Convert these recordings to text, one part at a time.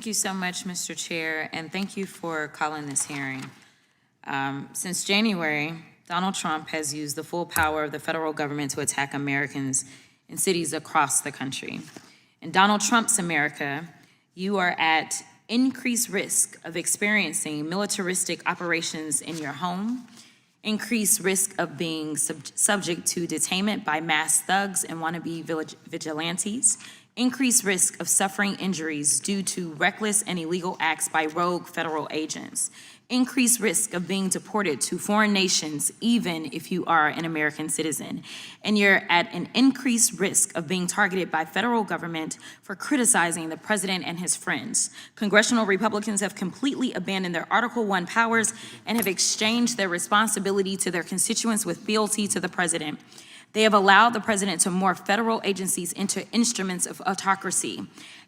Thank you so much, Mr. Chair, and thank you for calling this hearing. Since January, Donald Trump has used the full power of the federal government to attack Americans in cities across the country. In Donald Trump's America, you are at increased risk of experiencing militaristic operations in your home, increased risk of being subject to detainment by mass thugs and wannabe vigilantes, increased risk of suffering injuries due to reckless and illegal acts by rogue federal agents, increased risk of being deported to foreign nations even if you are an American citizen, and you're at an increased risk of being targeted by federal government for criticizing the president and his friends. Congressional Republicans have completely abandoned their Article I powers and have exchanged their responsibility to their constituents with fealty to the president. They have allowed the president to morph federal agencies into instruments of autocracy.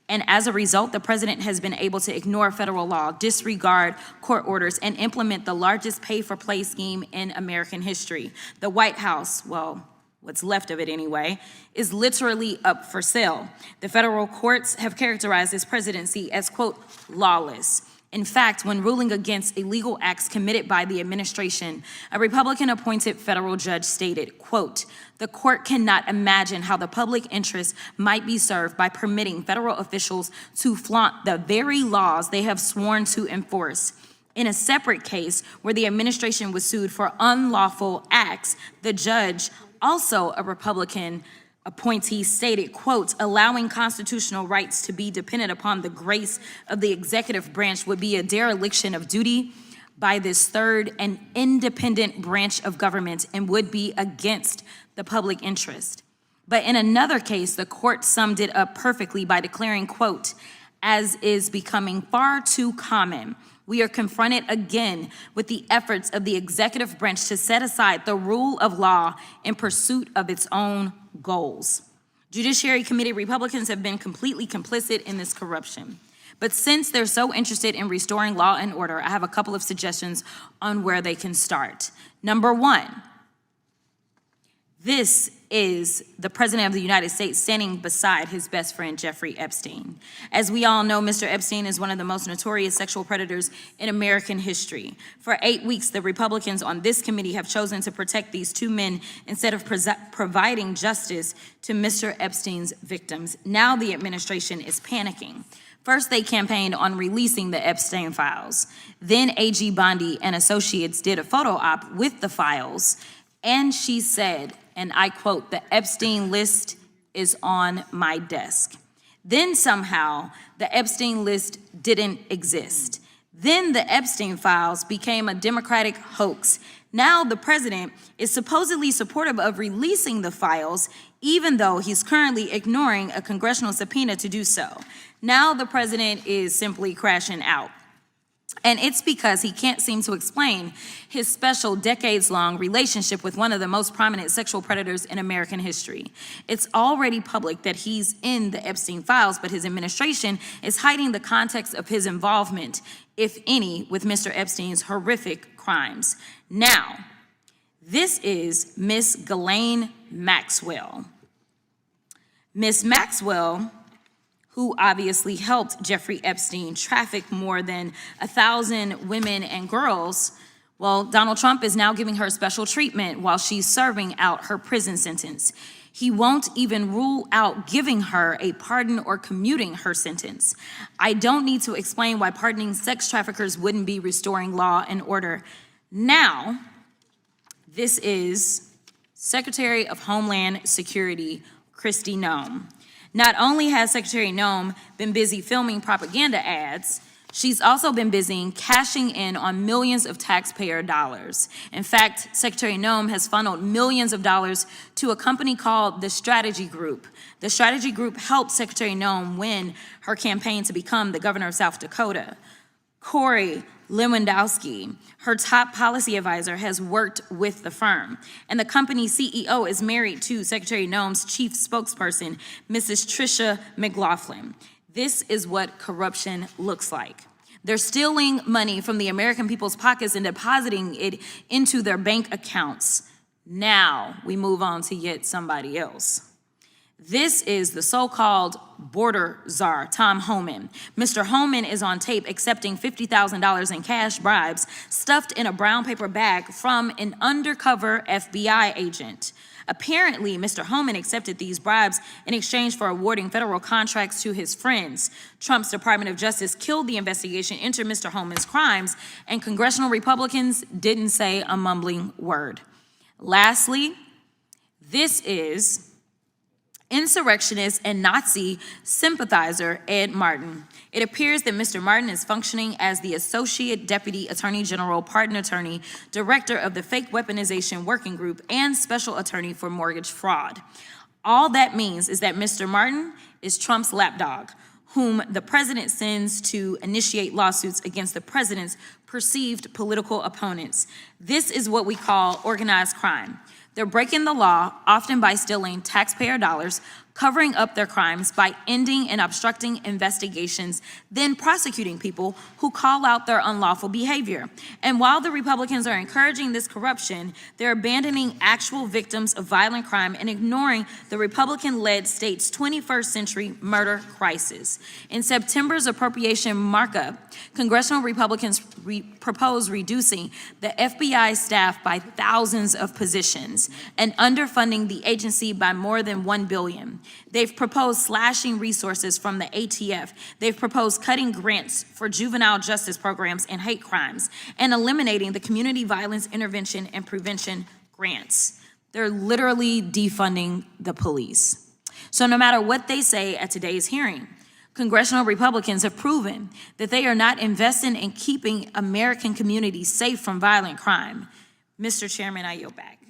And as a result, the president has been able to ignore federal law, disregard court orders, and implement the largest pay-for-play scheme in American history. The White House, well, what's left of it anyway, is literally up for sale. The federal courts have characterized this presidency as, quote, lawless. In fact, when ruling against illegal acts committed by the administration, a Republican-appointed federal judge stated, quote, "The court cannot imagine how the public interest might be served by permitting federal officials to flaunt the very laws they have sworn to enforce." In a separate case where the administration was sued for unlawful acts, the judge, also a Republican appointee, stated, quote, "Allowing constitutional rights to be dependent upon the grace of the executive branch would be a dereliction of duty by this third and independent branch of government and would be against the public interest." But in another case, the court summed it up perfectly by declaring, quote, "As is becoming far too common, we are confronted again with the efforts of the executive branch to set aside the rule of law in pursuit of its own goals." Judiciary Committee Republicans have been completely complicit in this corruption. But since they're so interested in restoring law and order, I have a couple of suggestions on where they can start. Number one, this is the President of the United States standing beside his best friend, Jeffrey Epstein. As we all know, Mr. Epstein is one of the most notorious sexual predators in American history. For 8 weeks, the Republicans on this committee have chosen to protect these two men instead of providing justice to Mr. Epstein's victims. Now the administration is panicking. First, they campaigned on releasing the Epstein files. Then AG Bondi and Associates did a photo op with the files, and she said, and I quote, "The Epstein list is on my desk." Then somehow the Epstein list didn't exist. Then the Epstein files became a Democratic hoax. Now the president is supposedly supportive of releasing the files, even though he's currently ignoring a congressional subpoena to do so. Now the president is simply crashing out. And it's because he can't seem to explain his special decades-long relationship with one of the most prominent sexual predators in American history. It's already public that he's in the Epstein files, but his administration is hiding the context of his involvement, if any, with Mr. Epstein's horrific crimes. Now, this is Miss Ghislaine Maxwell. Miss Maxwell, who obviously helped Jeffrey Epstein traffic more than 1,000 women and girls, well, Donald Trump is now giving her special treatment while she's serving out her prison sentence. He won't even rule out giving her a pardon or commuting her sentence. I don't need to explain why pardoning sex traffickers wouldn't be restoring law and order. Now, this is Secretary of Homeland Security, Kristi Noem. Not only has Secretary Noem been busy filming propaganda ads, she's also been busy cashing in on millions of taxpayer dollars. In fact, Secretary Noem has funneled millions of dollars to a company called the Strategy Group. The Strategy Group helped Secretary Noem win her campaign to become the governor of South Dakota. Corey Lewandowski, her top policy advisor, has worked with the firm. And the company's CEO is married to Secretary Noem's chief spokesperson, Mrs. Tricia McLaughlin. This is what corruption looks like. They're stealing money from the American people's pockets and depositing it into their bank accounts. Now we move on to yet somebody else. This is the so-called border czar, Tom Homan. Mr. Homan is on tape accepting $50,000 in cash bribes stuffed in a brown paper bag from an undercover FBI agent. Apparently, Mr. Homan accepted these bribes in exchange for awarding federal contracts to his friends. Trump's Department of Justice killed the investigation into Mr. Homan's crimes, and congressional Republicans didn't say a mumbling word. Lastly, this is insurrectionist and Nazi sympathizer Ed Martin. It appears that Mr. Martin is functioning as the Associate Deputy Attorney General, Pardon Attorney, Director of the Fake Weaponization Working Group, and Special Attorney for Mortgage Fraud. All that means is that Mr. Martin is Trump's lapdog, whom the president sends to initiate lawsuits against the president's perceived political opponents. This is what we call organized crime. They're breaking the law, often by stealing taxpayer dollars, covering up their crimes by ending and obstructing investigations, then prosecuting people who call out their unlawful behavior. And while the Republicans are encouraging this corruption, they're abandoning actual victims of violent crime and ignoring the Republican-led state's 21st century murder crisis. In September's appropriation markup, congressional Republicans proposed reducing the FBI staff by thousands of positions and underfunding the agency by more than $1 billion. They've proposed slashing resources from the ATF. They've proposed cutting grants for juvenile justice programs and hate crimes and eliminating the community violence intervention and prevention grants. They're literally defunding the police. So no matter what they say at today's hearing, congressional Republicans have proven that they are not investing in keeping American communities safe from violent crime. Mr. Chairman, I yield back.